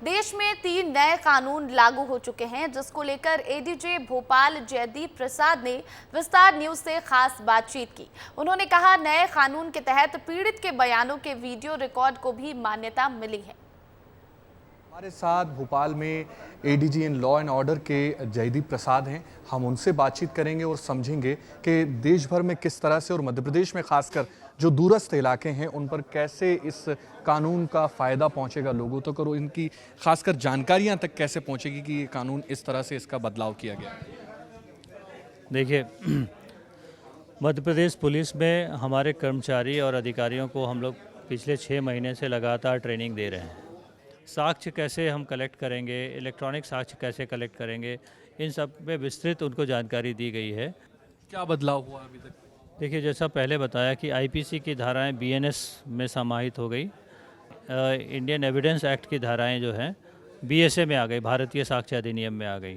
देश में 3 नए कानून लागू हो चुके हैं, जिसको लेकर एडीजी भोपाल जयदीप प्रसाद ने विस्तार न्यूज से खास बातचीत की। उन्होंने कहा, नए कानून के तहत पीड़ित के बयानों के वीडियो रिकॉर्ड को भी मान्यता मिली है। हमारे साथ भोपाल में ADG in law and order के जयदीप प्रसाद हैं। हम उनसे बातचीत करेंगे और समझेंगे कि देश भर में किस तरह से और मध्य प्रदेश में खासकर जो दूरस्थ इलाके हैं उन पर कैसे इस कानून का फ़ायदा पहुंचेगा लोगों तक, और इनकी खासकर जानकारियां तक कैसे पहुंचेगी कि ये कानून इस तरह से इसका बदलाव किया गया। देखिए, मध्य प्रदेश पुलिस में हमारे कर्मचारी और अधिकारियों को हम लोग पिछले 6 महीने से लगातार ट्रेनिंग दे रहे हैं। साक्ष्य कैसे हम कलेक्ट करेंगे, इलेक्ट्रॉनिक साक्ष्य कैसे कलेक्ट करेंगे, इन सब में विस्तृत उनको जानकारी दी गई है। क्या बदलाव हुआ अभी तक? देखिए, जैसा पहले बताया कि आईपीसी की धाराएं बीएनएस में समाहित हो गई, इंडियन एविडेंस एक्ट की धाराएं जो हैं बीएसए में आ गई, भारतीय साक्ष्य अधिनियम में आ गई।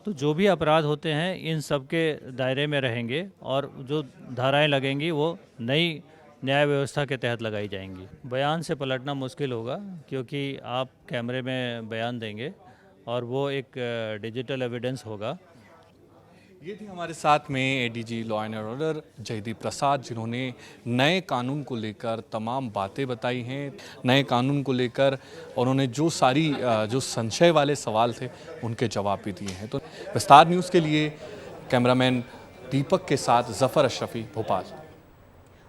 तो जो भी अपराध होते हैं इन सब के दायरे में रहेंगे और जो धाराएं लगेंगी वो नई न्याय व्यवस्था के तहत लगाई जाएंगी। बयान से पलटना मुश्किल होगा, क्योंकि आप कैमरे में बयान देंगे और वो एक डिजिटल एविडेंस होगा। ये थी हमारे साथ में ADG law and order Jaideep Prasad, जिन्होंने नए कानून को लेकर तमाम बातें बताई हैं। नए कानून को लेकर उन्होंने जो संशय वाले सवाल थे उनके जवाब भी दिए हैं। तो विस्तार न्यूज़ के लिए कैमरामैन दीपक के साथ जफर अशरफी, भोपाल।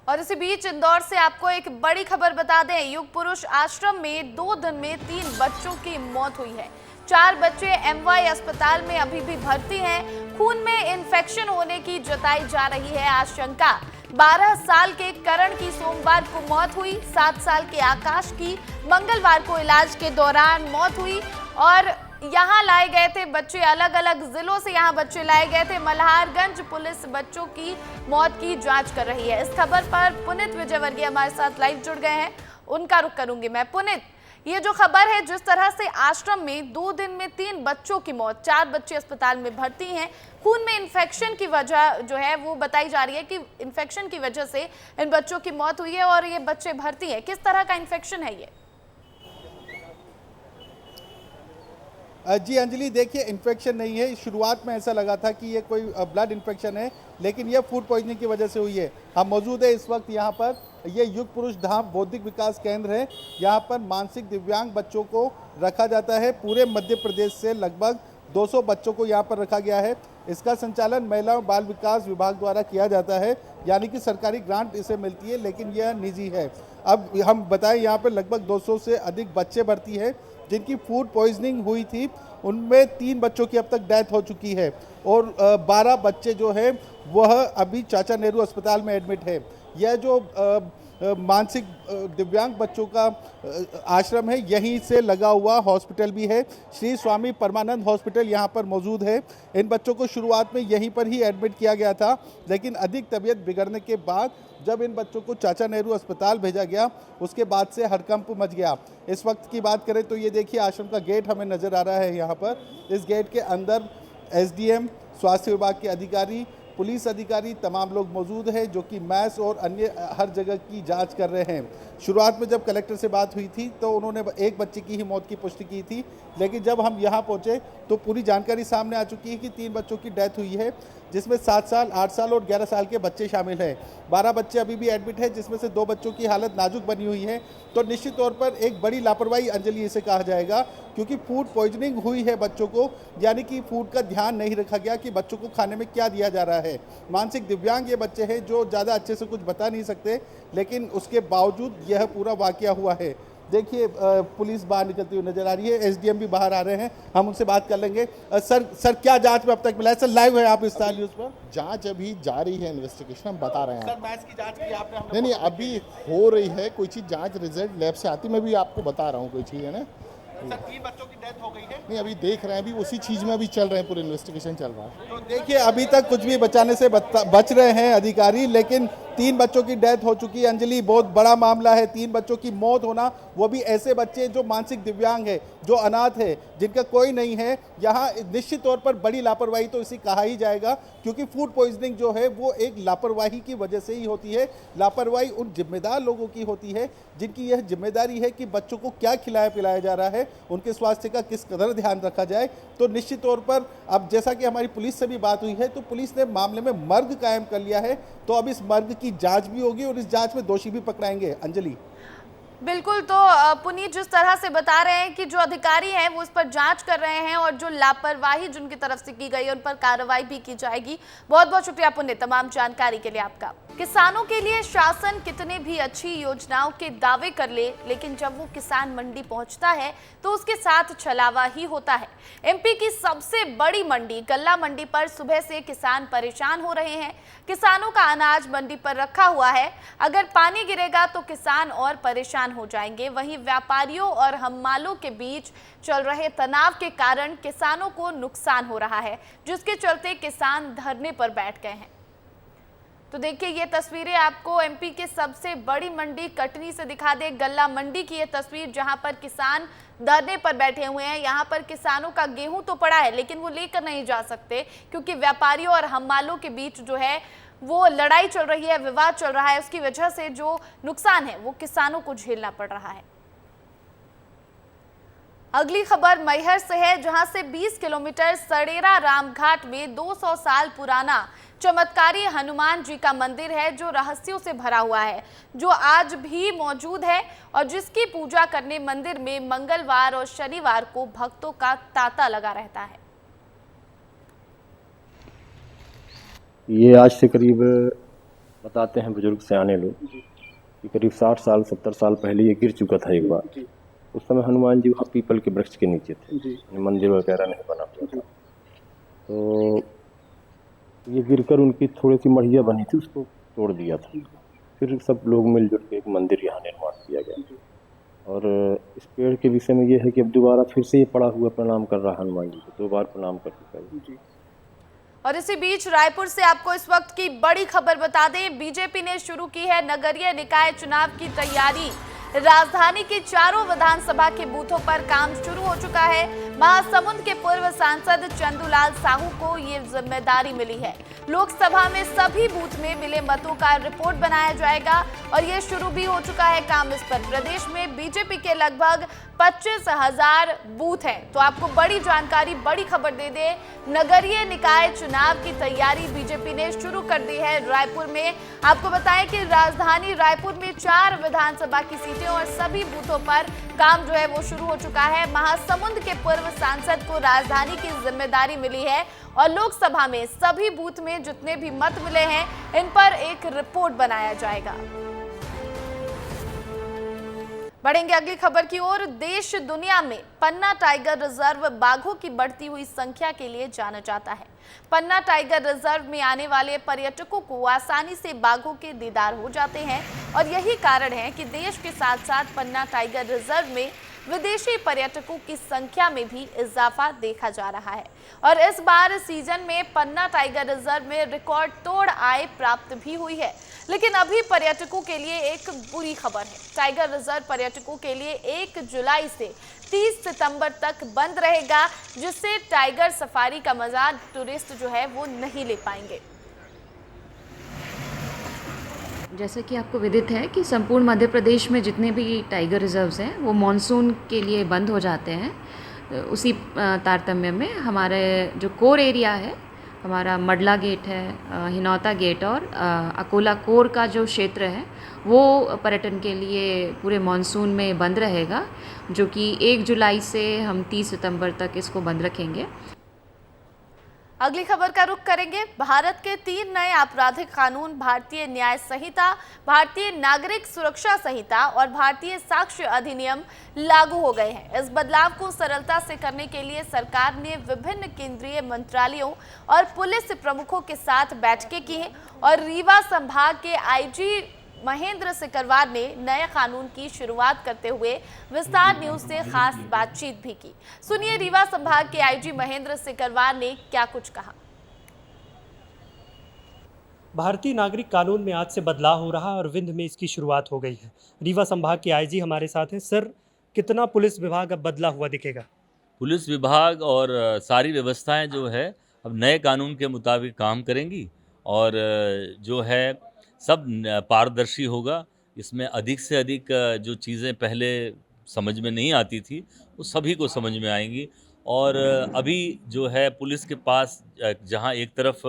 और इसी बीच इंदौर से आपको एक बड़ी खबर बता दें, युग पुरुष आश्रम में 2 दिन में 3 बच्चों की मौत हुई है। 4 बच्चे एमवाई अस्पताल में अभी भी भर्ती हैं। खून में इन्फेक्शन होने की जताई जा रही है आशंका। 12 साल के करण की सोमवार को मौत हुई। 7 साल के आकाश की मंगलवार को इलाज के दौरान मौत हुई। और यहाँ लाए गए थे बच्चे, अलग अलग जिलों से यहाँ बच्चे लाए गए थे। मल्हारगंज पुलिस बच्चों की मौत की जांच कर रही है। इस खबर पर पुनित विजयवर्गीय हमारे साथ लाइव जुड़ गए हैं, उनका रुख करूंगी मैं। पुनित, ये जो खबर है, जिस तरह से आश्रम में 2 दिन में 3 बच्चों की मौत, 4 बच्चे अस्पताल में भर्ती हैं, खून में इन्फेक्शन की वजह जो है वो बताई जा रही है कि इन्फेक्शन की वजह से इन बच्चों की मौत हुई है और ये बच्चे भर्ती हैं। किस तरह का इन्फेक्शन है ये? जी अंजलि, देखिए, इन्फेक्शन नहीं है। शुरुआत में ऐसा लगा था कि ये कोई ब्लड इन्फेक्शन है, लेकिन ये फूड पॉइजनिंग की वजह से हुई है। हम मौजूद है इस वक्त यहाँ पर, ये युग पुरुष धाम बौद्धिक विकास केंद्र है। यहाँ पर मानसिक दिव्यांग बच्चों को रखा जाता है। पूरे मध्य प्रदेश से लगभग 200 बच्चों को यहाँ पर रखा गया है। इसका संचालन महिला और बाल विकास विभाग द्वारा किया जाता है, यानी कि सरकारी ग्रांट इसे मिलती है, लेकिन यह निजी है। अब हम बताएं, यहाँ पर लगभग 200 से अधिक बच्चे भर्ती हैं जिनकी फूड पॉइजनिंग हुई थी। उनमें 3 बच्चों की अब तक डेथ हो चुकी है और 12 बच्चे जो है वह अभी चाचा नेहरू अस्पताल में एडमिट है। यह जो मानसिक दिव्यांग बच्चों का आश्रम है, यहीं से लगा हुआ हॉस्पिटल भी है। श्री स्वामी परमानंद हॉस्पिटल यहाँ पर मौजूद है। इन बच्चों को शुरुआत में यहीं पर ही एडमिट किया गया था, लेकिन अधिक तबीयत बिगड़ने के बाद जब इन बच्चों को चाचा नेहरू अस्पताल भेजा गया, उसके बाद से हड़कंप मच गया। इस वक्त की बात करें तो ये देखिए, आश्रम का गेट हमें नज़र आ रहा है। यहाँ पर इस गेट के अंदर एसडीएम, स्वास्थ्य विभाग के अधिकारी, पुलिस अधिकारी, तमाम लोग मौजूद हैं जो कि मैस और अन्य हर जगह की जांच कर रहे हैं। शुरुआत में जब कलेक्टर से बात हुई थी तो उन्होंने एक बच्चे की ही मौत की पुष्टि की थी, लेकिन जब हम यहाँ पहुँचे तो पूरी जानकारी सामने आ चुकी है कि 3 बच्चों की डेथ हुई है, जिसमें 7 साल, 8 साल और 11 साल के बच्चे शामिल हैं। 12 बच्चे अभी भी एडमिट हैं, जिसमें से 2 बच्चों की हालत नाजुक बनी हुई है। तो निश्चित तौर पर एक बड़ी लापरवाही अंजलि इसे कहा जाएगा, क्योंकि फूड पॉइजनिंग हुई है बच्चों को, यानी कि फूड का ध्यान नहीं रखा गया कि बच्चों को खाने में क्या दिया जा रहा है। मानसिक दिव्यांग ये बच्चे हैं जो ज़्यादा अच्छे से कुछ बता नहीं सकते, लेकिन उसके बावजूद यह पूरा वाकया हुआ है। देखिए, पुलिस बाहर निकलती हुई नजर आ रही है, एसडीएम भी बाहर आ रहे हैं, हम उनसे बात कर लेंगे। सर क्या जांच में अब तक मिला है? सर लाइव है आप स्टार न्यूज़ पर। जांच अभी जारी है, इन्वेस्टिगेशन हम बता रहे हैं। सर मैच की जांच की आपने? नहीं, अभी हो रही है। कोई चीज़ जांच रिजल्ट लैब से आती, मैं भी आपको बता रहा हूँ कोई चीज़, है ना। सर 3 बच्चों की डेथ हो गई है। नहीं, अभी देख रहे हैं, अभी उसी चीज़ में अभी चल रहे हैं, पूरे इन्वेस्टिगेशन चल रहा है। तो देखिए, अभी तक कुछ भी बचाने से बच रहे हैं अधिकारी, लेकिन 3 बच्चों की डेथ हो चुकी है अंजलि, बहुत बड़ा मामला है। 3 बच्चों की मौत होना, वो भी ऐसे बच्चे जो मानसिक दिव्यांग है, जो अनाथ है, जिनका कोई नहीं है। यहाँ निश्चित तौर पर बड़ी लापरवाही तो इसी कहा ही जाएगा, क्योंकि फूड पॉइजनिंग जो है वो एक लापरवाही की वजह से ही होती है। लापरवाही उन जिम्मेदार लोगों की होती है जिनकी यह जिम्मेदारी है कि बच्चों को क्या खिलाया पिलाया जा रहा है, उनके स्वास्थ्य का किस कदर ध्यान रखा जाए। तो निश्चित तौर पर अब जैसा कि हमारी पुलिस से भी बात हुई है, तो पुलिस ने मामले में मर्ग कायम कर लिया है। तो अब इस मर्ग की जांच भी होगी और इस जांच में दोषी भी पकड़ाएंगे। अंजलि, बिल्कुल। तो पुनीत जिस तरह से बता रहे हैं कि जो अधिकारी हैं वो इस पर जांच कर रहे हैं और जो लापरवाही जिनकी तरफ से की गई है उन पर कार्रवाई भी की जाएगी। बहुत बहुत शुक्रिया पुनीत, तमाम जानकारी के लिए आपका। किसानों के लिए शासन कितने भी अच्छी योजनाओं के दावे कर ले, लेकिन जब वो किसान मंडी पहुंचता है तो उसके साथ छलावा ही होता है। एमपी की सबसे बड़ी मंडी गल्ला मंडी पर सुबह से किसान परेशान हो रहे हैं। किसानों का अनाज मंडी पर रखा हुआ है, अगर पानी गिरेगा तो किसान और परेशान हो जाएंगे। वहीं व्यापारियों और हम्मालों के बीच चल रहे तनाव के कारण किसानों को नुकसान हो रहा है, जिसके चलते किसान धरने पर बैठ गए हैं। तो देखिए ये तस्वीरें आपको एमपी के सबसे बड़ी मंडी कटनी से दिखा दे, गल्ला मंडी की ये तस्वीर, जहां पर किसान धरने पर बैठे हुए हैं। यहां पर किसानों का गेहूं तो पड़ा है लेकिन वो लेकर नहीं जा सकते, क्योंकि व्यापारियों और हम्मालों के बीच जो है वो लड़ाई चल रही है, विवाद चल रहा है। उसकी वजह से जो नुकसान है वो किसानों को झेलना पड़ रहा है। अगली खबर मैहर से है, जहां से 20 किलोमीटर सड़ेरा रामघाट में 200 साल पुराना चमत्कारी हनुमान जी का मंदिर है, जो रहस्यों से भरा हुआ है, जो आज भी मौजूद है और जिसकी पूजा करने मंदिर में मंगलवार और शनिवार को भक्तों का तांता लगा रहता है। ये आज से करीब बताते हैं बुजुर्ग सियाने लोग कि करीब 60 साल 70 साल पहले ये गिर चुका था एक बार। उस समय हनुमान जी वहाँ पीपल के वृक्ष के नीचे थे, मंदिर वगैरह नहीं बना हुआ था। तो ये गिरकर उनकी थोड़ी सी मढ़िया बनी थी, उसको तोड़ दिया था। फिर सब लोग मिलजुल के एक मंदिर यहाँ निर्माण किया गया। और इस पेड़ के विषय में ये है कि अब दोबारा फिर से ये पड़ा हुआ प्रणाम कर रहा हनुमान जी को, 2 बार प्रणाम कर चुका है। और इसी बीच रायपुर से आपको इस वक्त की बड़ी खबर बता दें, बीजेपी ने शुरू की है नगरीय निकाय चुनाव की तैयारी। राजधानी की चारों विधानसभा के बूथों पर काम शुरू हो चुका है। महासमुंद के पूर्व सांसद चंदूलाल साहू को ये जिम्मेदारी मिली है। लोकसभा में सभी बूथ में मिले मतों का रिपोर्ट बनाया जाएगा और ये शुरू भी हो चुका है काम इस पर। प्रदेश में बीजेपी के लगभग 25,000 बूथ हैं। तो आपको बड़ी जानकारी, बड़ी खबर दे दे, नगरीय निकाय चुनाव की तैयारी बीजेपी ने शुरू कर दी है रायपुर में। आपको बताएं कि राजधानी रायपुर में 4 विधानसभा की सीटें और सभी बूथों पर काम जो है वो शुरू हो चुका है। महासमुंद के पूर्व सांसद को राजधानी की जिम्मेदारी मिली है और लोकसभा में सभी बूथ में जितने भी मत मिले हैं इन पर एक रिपोर्ट बनाया जाएगा। बढ़ेंगे अगली खबर की ओर। देश दुनिया में पन्ना टाइगर रिजर्व बाघों की बढ़ती हुई संख्या के लिए जाना जाता है। पन्ना टाइगर रिजर्व में आने वाले पर्यटकों को आसानी से बाघों के दीदार हो जाते हैं और यही कारण है कि देश के साथ साथ पन्ना टाइगर रिजर्व में विदेशी पर्यटकों की संख्या में भी इजाफा देखा जा रहा है। और इस बार सीजन में पन्ना टाइगर रिजर्व में रिकॉर्ड तोड़ आय प्राप्त भी हुई है। लेकिन अभी पर्यटकों के लिए एक बुरी खबर है। टाइगर रिजर्व पर्यटकों के लिए 1 जुलाई से 30 सितंबर तक बंद रहेगा, जिससे टाइगर सफारी का मजा टूरिस्ट जो है वो नहीं ले पाएंगे। जैसे कि आपको विदित है कि संपूर्ण मध्य प्रदेश में जितने भी टाइगर रिजर्व्स हैं वो मानसून के लिए बंद हो जाते हैं। उसी तारतम्य में हमारे जो कोर एरिया है, हमारा मडला गेट है, हिनौता गेट और अकोला कोर का जो क्षेत्र है वो पर्यटन के लिए पूरे मानसून में बंद रहेगा, जो कि 1 जुलाई से हम 30 सितंबर तक इसको बंद रखेंगे। अगली खबर का रुख करेंगे। भारत के 3 नए आपराधिक कानून, भारतीय न्याय संहिता, भारतीय नागरिक सुरक्षा संहिता और भारतीय साक्ष्य अधिनियम लागू हो गए हैं। इस बदलाव को सरलता से करने के लिए सरकार ने विभिन्न केंद्रीय मंत्रालयों और पुलिस प्रमुखों के साथ बैठकें की हैं और रीवा संभाग के आईजी महेंद्र सिकरवार ने नए कानून की शुरुआत करते हुए विस्तार न्यूज से खास बातचीत भी की। सुनिए रीवा संभाग के आईजी महेंद्र सिकरवार ने क्या कुछ कहा। भारतीय नागरिक कानून में आज से बदलाव हो रहा है और विंध्य में इसकी शुरुआत हो गई है। रीवा संभाग के आईजी हमारे साथ हैं। सर, कितना पुलिस विभाग अब बदला हुआ दिखेगा? पुलिस विभाग और सारी व्यवस्थाएं जो है अब नए कानून के मुताबिक काम करेंगी और जो है सब पारदर्शी होगा। इसमें अधिक से अधिक जो चीज़ें पहले समझ में नहीं आती थी वो सभी को समझ में आएंगी। और अभी जो है पुलिस के पास जहां एक तरफ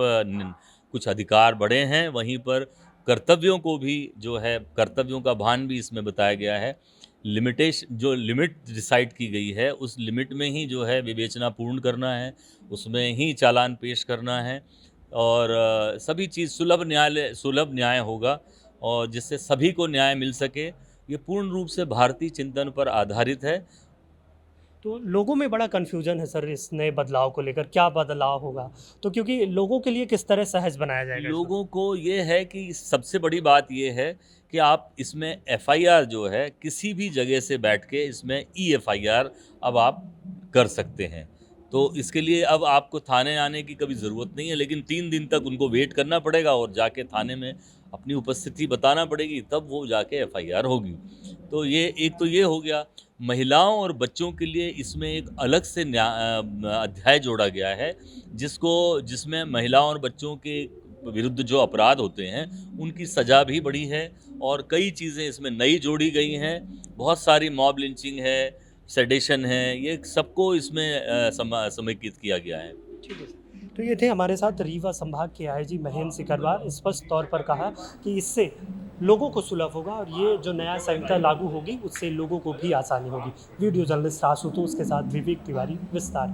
कुछ अधिकार बढ़े हैं, वहीं पर कर्तव्यों को भी जो है कर्तव्यों का भान भी इसमें बताया गया है। जो लिमिट डिसाइड की गई है उस लिमिट में ही जो है विवेचना पूर्ण करना है, उसमें ही चालान पेश करना है और सभी चीज़ सुलभ न्याय होगा और जिससे सभी को न्याय मिल सके। ये पूर्ण रूप से भारतीय चिंतन पर आधारित है। तो लोगों में बड़ा कन्फ्यूजन है सर इस नए बदलाव को लेकर, क्या बदलाव होगा? तो क्योंकि लोगों के लिए किस तरह सहज बनाया जाएगा? लोगों को ये है कि सबसे बड़ी बात ये है कि आप इसमें एफआईआर जो है किसी भी जगह से बैठ के इसमें एफआईआर अब आप कर सकते हैं। तो इसके लिए अब आपको थाने आने की कभी ज़रूरत नहीं है, लेकिन 3 दिन तक उनको वेट करना पड़ेगा और जाके थाने में अपनी उपस्थिति बताना पड़ेगी, तब वो जाके एफआईआर होगी। तो ये हो गया। महिलाओं और बच्चों के लिए इसमें एक अलग से अध्याय जोड़ा गया है जिसमें महिलाओं और बच्चों के विरुद्ध जो अपराध होते हैं उनकी सज़ा भी बढ़ी है और कई चीज़ें इसमें नई जोड़ी गई हैं। बहुत सारी मॉब लिंचिंग है, सेडेशन है, ये सबको इसमें समेकित किया गया है। ठीक है। तो ये थे हमारे साथ रीवा संभाग के आईजी महेंद्र सिकरवार। स्पष्ट तौर पर कहा कि इससे लोगों को सुलभ होगा और ये जो नया संहिता लागू होगी उससे लोगों को भी आसानी होगी। वीडियो जर्नलिस्ट आशुतोष के साथ विवेक तिवारी, विस्तार।